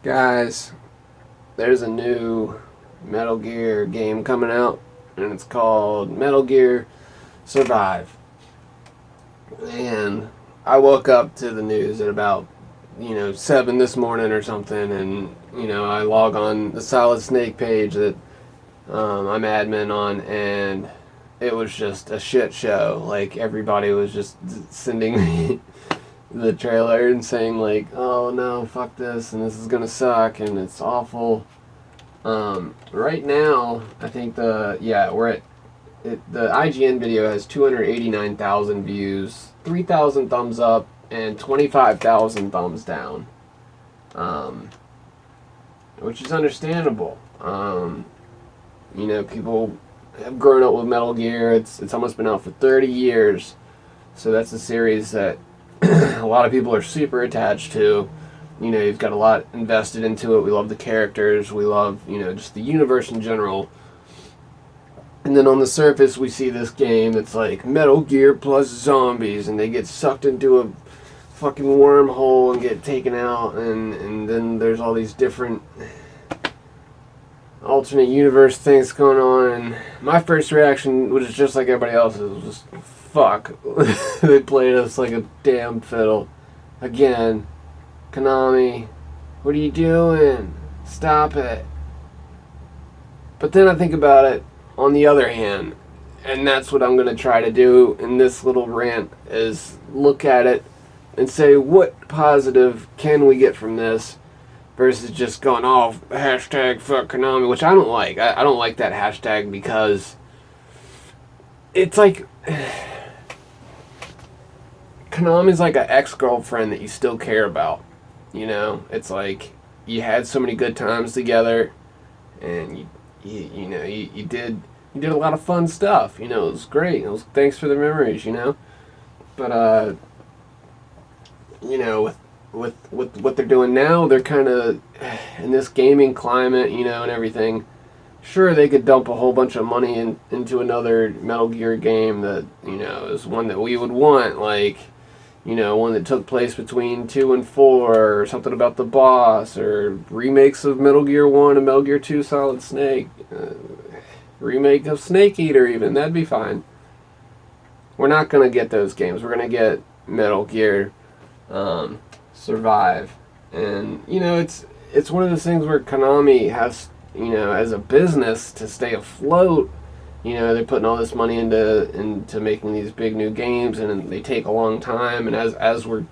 Guys, there's a new Metal Gear game coming out, and it's called Metal Gear Survive. And I woke up to the news at about 7 this morning or something, and I log on the Solid Snake page that I'm admin on, and it was just a shit show. Like, everybody was just sending me the trailer and saying, like, oh no, fuck this, and this is gonna suck, and it's awful. Right now, I think we're at the IGN video has 289,000 views, 3,000 thumbs up, and 25,000 thumbs down, which is understandable. People have grown up with Metal Gear. It's almost been out for 30 years, so that's a series that a lot of people are super attached to. You've got a lot invested into it. We love the characters. We love, just the universe in general. And then on the surface, we see this game that's like Metal Gear plus zombies, and they get sucked into a fucking wormhole and get taken out, and then there's all these different alternate universe things going on. And my first reaction was just like everybody else's. It was just, fuck. They played us like a damn fiddle. Again. Konami, what are you doing? Stop it. But then I think about it on the other hand, and that's what I'm going to try to do in this little rant, is look at it and say, what positive can we get from this, versus just going, oh, hashtag fuck Konami, which I don't like. I don't like that hashtag, because it's like Konami's like an ex-girlfriend that you still care about. It's like you had so many good times together, and you did a lot of fun stuff. It was great. Thanks for the memories. But with what they're doing now, they're kind of in this gaming climate, and everything. Sure, they could dump a whole bunch of money into another Metal Gear game that is one that we would want, like. One that took place between 2 and 4, or something about the boss, or remakes of Metal Gear 1 and Metal Gear 2 Solid Snake, remake of Snake Eater even, that'd be fine. We're not going to get those games. We're going to get Metal Gear Survive. And, it's one of those things where Konami has, as a business, to stay afloat. They're putting all this money into making these big new games, and they take a long time. And as we're,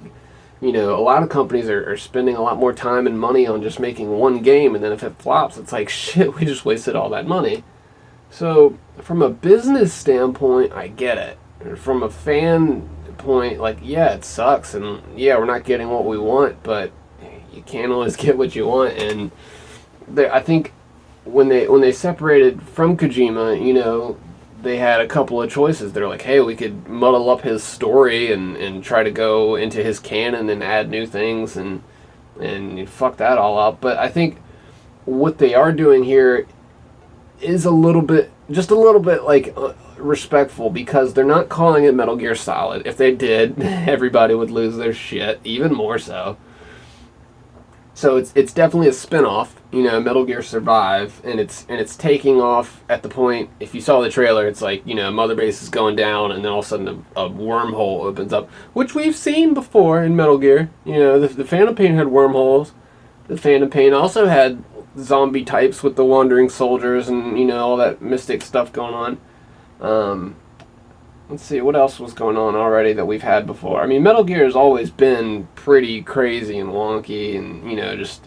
a lot of companies are spending a lot more time and money on just making one game, and then if it flops, it's like, shit, we just wasted all that money. So from a business standpoint, I get it. From a fan point, like, yeah, it sucks, and yeah, we're not getting what we want, but you can't always get what you want. And I think when they separated from Kojima, they had a couple of choices. They're like, hey, we could muddle up his story and try to go into his canon and add new things and fuck that all up. But I think what they are doing here is just a little bit like respectful, because they're not calling it Metal Gear Solid. If they did, everybody would lose their shit, even more so. So it's definitely a spin-off, Metal Gear Survive, and it's taking off at the point. If you saw the trailer, it's like, Mother Base is going down, and then all of a sudden a wormhole opens up, which we've seen before in Metal Gear. The Phantom Pain had wormholes. The Phantom Pain also had zombie types with the wandering soldiers and all that mystic stuff going on. Let's see, what else was going on already that we've had before? I mean, Metal Gear has always been pretty crazy and wonky and, just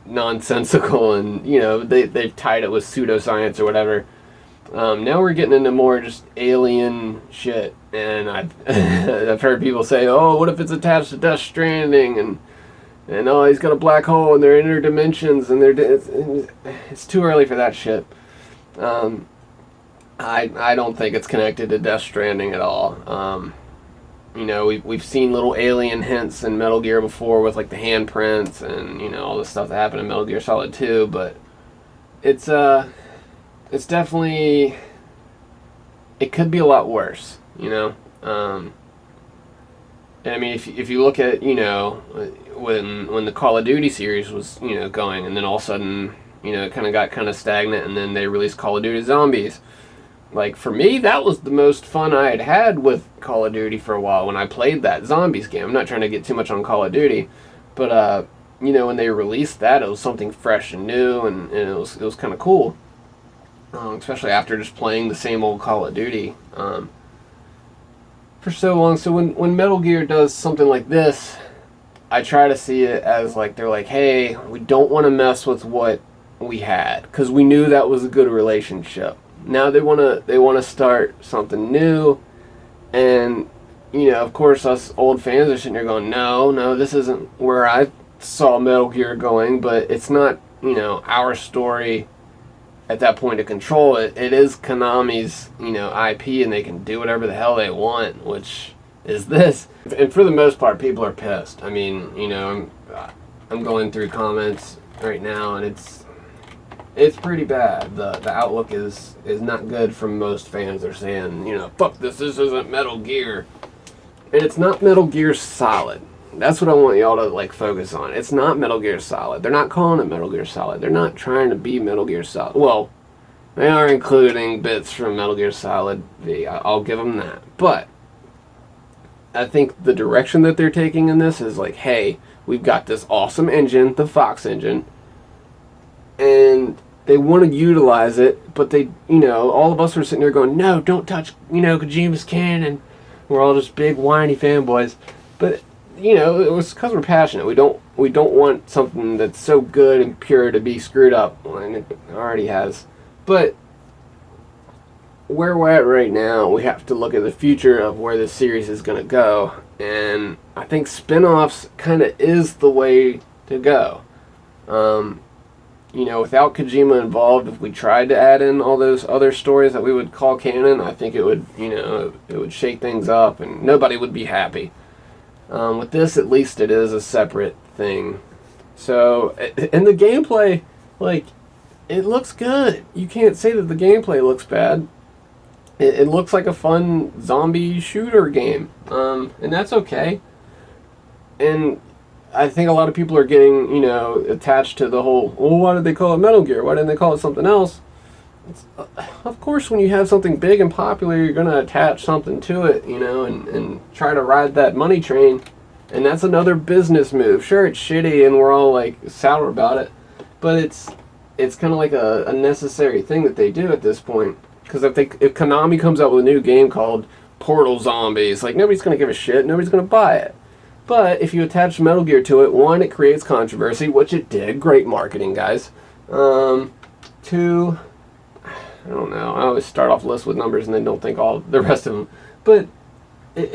nonsensical, and, they've tied it with pseudoscience or whatever. Now we're getting into more just alien shit, and I've heard people say, oh, what if it's attached to Death Stranding, and oh, he's got a black hole, and they're interdimensions, and it's too early for that shit. I don't think it's connected to Death Stranding at all. We've seen little alien hints in Metal Gear before with like the handprints and all the stuff that happened in Metal Gear Solid 2, but it's definitely, it could be a lot worse. I mean, if you look at, when the Call of Duty series was, going, and then all of a sudden, it kind of got kind of stagnant, and then they released Call of Duty Zombies. Like, for me, that was the most fun I had had with Call of Duty for a while when I played that Zombies game. I'm not trying to get too much on Call of Duty, but, when they released that, it was something fresh and new, and it was kind of cool. Especially after just playing the same old Call of Duty for so long. So when Metal Gear does something like this, I try to see it as like, they're like, hey, we don't want to mess with what we had, because we knew that was a good relationship. Now they want to start something new, and of course us old fans are sitting there going, no, this isn't where I saw Metal Gear going, but it's not our story at that point to control it. It is Konami's IP, and they can do whatever the hell they want, which is this. And for the most part, people are pissed. I mean, I'm going through comments right now, and it's pretty bad. The outlook is not good from most fans. They're saying, fuck this isn't Metal Gear. And it's not Metal Gear Solid. That's what I want y'all to focus on. It's not Metal Gear Solid. They're not calling it Metal Gear Solid. They're not trying to be Metal Gear Solid. Well, they are including bits from Metal Gear Solid V. I'll give them that. But I think the direction that they're taking in this is like, hey, we've got this awesome engine, the Fox engine, and they want to utilize it, but they, all of us are sitting there going, no, don't touch, Kojima's canon. We're all just big whiny fanboys. But it was because we're passionate. We don't want something that's so good and pure to be screwed up, and it already has. But where we're at right now, we have to look at the future of where this series is going to go, and I think spin-offs kind of is the way to go. Without Kojima involved, if we tried to add in all those other stories that we would call canon, I think it would, it would shake things up, and nobody would be happy. With this, at least it is a separate thing. So, and the gameplay, it looks good. You can't say that the gameplay looks bad. It looks like a fun zombie shooter game. And that's okay. And I think a lot of people are getting, attached to the whole, well, why did they call it Metal Gear? Why didn't they call it something else? Of course, when you have something big and popular, you're going to attach something to it, and try to ride that money train. And that's another business move. Sure, it's shitty and we're all, sour about it. But it's kind of like a necessary thing that they do at this point. Because if Konami comes out with a new game called Portal Zombies, nobody's going to give a shit. Nobody's going to buy it. But if you attach Metal Gear to it, one, it creates controversy, which it did. Great marketing, guys. Two, I don't know. I always start off lists with numbers and then don't think all the rest of them. But it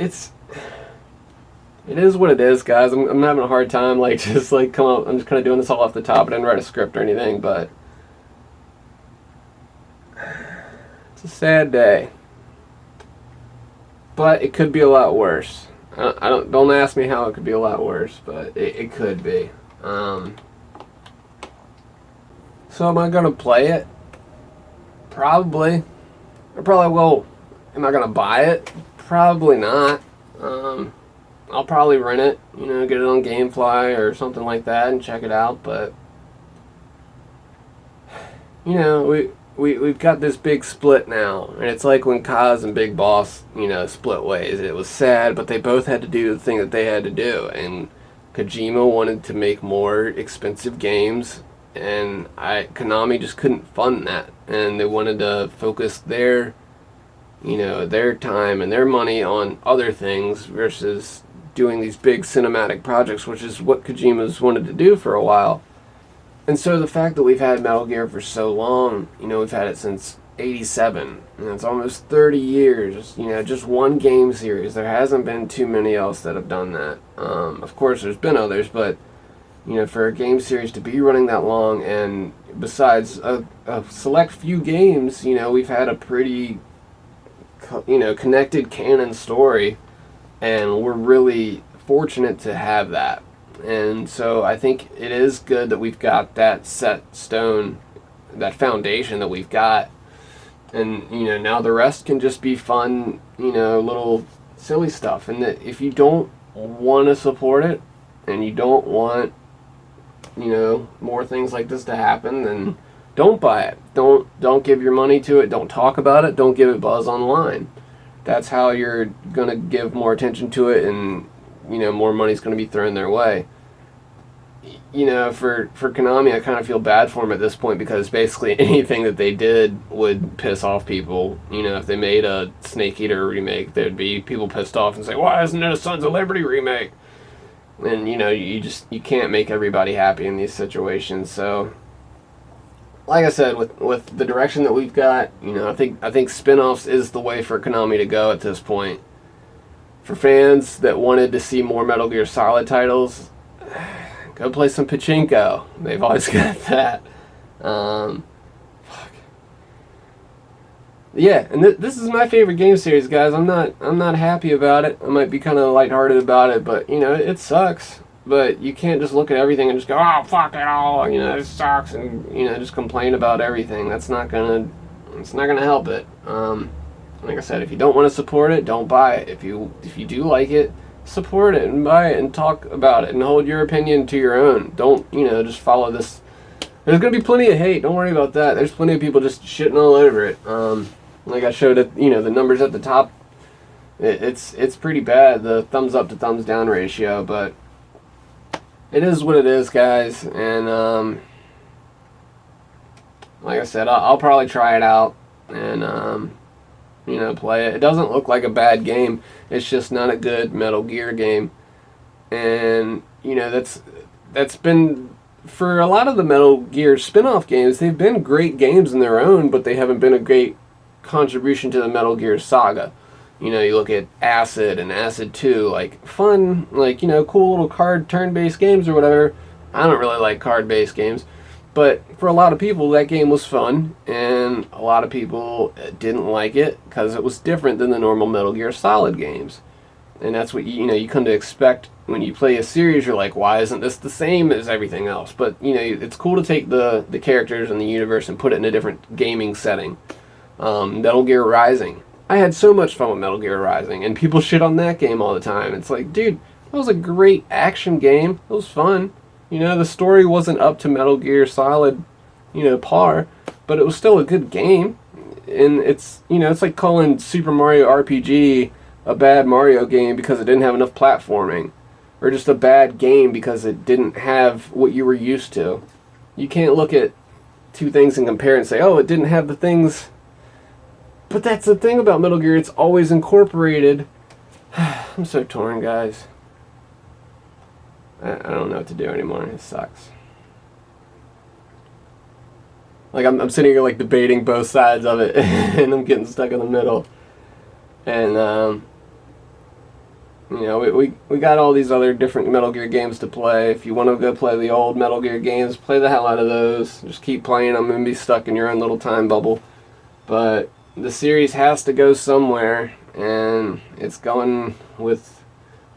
is what it is, guys. I'm having a hard time, come up. I'm just kind of doing this all off the top. I didn't write a script or anything, but it's a sad day. But it could be a lot worse. Don't ask me how it could be a lot worse, but it could be. So am I gonna play it? Probably. I probably will. Am I gonna buy it? Probably not. I'll probably rent it, get it on GameFly or something like that and check it out, but we've got this big split now, and it's like when Kaz and Big Boss, split ways. It was sad, but they both had to do the thing that they had to do, and Kojima wanted to make more expensive games, and Konami just couldn't fund that, and they wanted to focus their time and their money on other things versus doing these big cinematic projects, which is what Kojima's wanted to do for a while. And so the fact that we've had Metal Gear for so long, we've had it since '87, and it's almost 30 years, just one game series. There hasn't been too many else that have done that. Of course, there's been others, but, for a game series to be running that long, and besides a select few games, we've had a pretty, connected canon story, and we're really fortunate to have that. And so I think it is good that we've got that set stone, that foundation that we've got. And, now the rest can just be fun, little silly stuff. And that if you don't want to support it and you don't want, more things like this to happen, then don't buy it. Don't give your money to it. Don't talk about it. Don't give it buzz online. That's how you're going to give more attention to it, and more money's going to be thrown their way. For Konami, I kind of feel bad for them at this point, because basically anything that they did would piss off people. If they made a Snake Eater remake, there'd be people pissed off and say, "Why isn't it a Sons of Liberty remake?" And you can't make everybody happy in these situations. So, like I said, with the direction that we've got, I think spin-offs is the way for Konami to go at this point. For fans that wanted to see more Metal Gear Solid titles, go play some pachinko. They've always got that. Yeah, and this is my favorite game series, guys. I'm not happy about it. I might be kind of lighthearted about it, but it sucks. But you can't just look at everything and just go, "Oh, fuck it all," it sucks, and just complain about everything. It's not gonna help it. Like I said, if you don't want to support it, don't buy it. If you do like it, support it and buy it and talk about it and hold your opinion to your own. Don't just follow this. There's gonna be plenty of hate. Don't worry about that. There's plenty of people just shitting all over it. Like I showed it, the numbers at the top. It's pretty bad, the thumbs up to thumbs down ratio, but it is what it is, guys. And like I said, I'll probably try it out and play it. It doesn't look like a bad game. It's just not a good Metal Gear game. And that's been, for a lot of the Metal Gear spin-off games, they've been great games in their own, but they haven't been a great contribution to the Metal Gear saga. You look at Acid and Acid 2, like fun, cool little card turn-based games or whatever. I don't really like card-based games, but for a lot of people that game was fun, and a lot of people didn't like it because it was different than the normal Metal Gear Solid games. And that's what you come to expect when you play a series. You're like, why isn't this the same as everything else? But it's cool to take the characters and the universe and put it in a different gaming setting. Metal Gear Rising. I had so much fun with Metal Gear Rising, and people shit on that game all the time. It's like, dude, that was a great action game. It was fun. The story wasn't up to Metal Gear Solid, par, but it was still a good game. And it's like calling Super Mario RPG a bad Mario game because it didn't have enough platforming, or just a bad game because it didn't have what you were used to. You can't look at two things and compare and say, oh, it didn't have the things. But that's the thing about Metal Gear, it's always incorporated. I'm so torn, guys. I don't know what to do anymore. It sucks. Like, I'm sitting here, debating both sides of it, and I'm getting stuck in the middle. And, we got all these other different Metal Gear games to play. If you want to go play the old Metal Gear games, play the hell out of those. Just keep playing them and be stuck in your own little time bubble. But the series has to go somewhere, and it's going with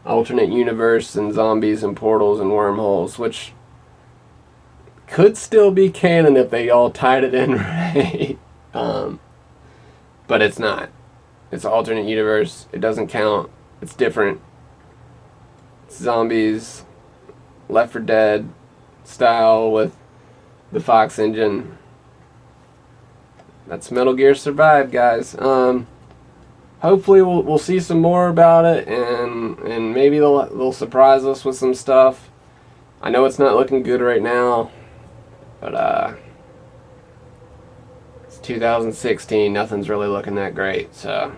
alternate universe and zombies and portals and wormholes, which could still be canon if they all tied it in right. But it's not. It's an alternate universe. It doesn't count. It's different. It's zombies, Left 4 Dead style with the Fox engine. That's Metal Gear Survive, guys. Hopefully we'll see some more about it, and maybe they'll surprise us with some stuff. I know it's not looking good right now, but it's 2016. Nothing's really looking that great, so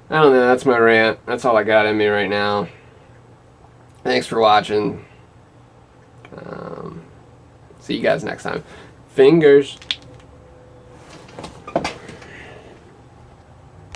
I don't know. That's my rant. That's all I got in me right now. Thanks for watching. See you guys next time. Fingers.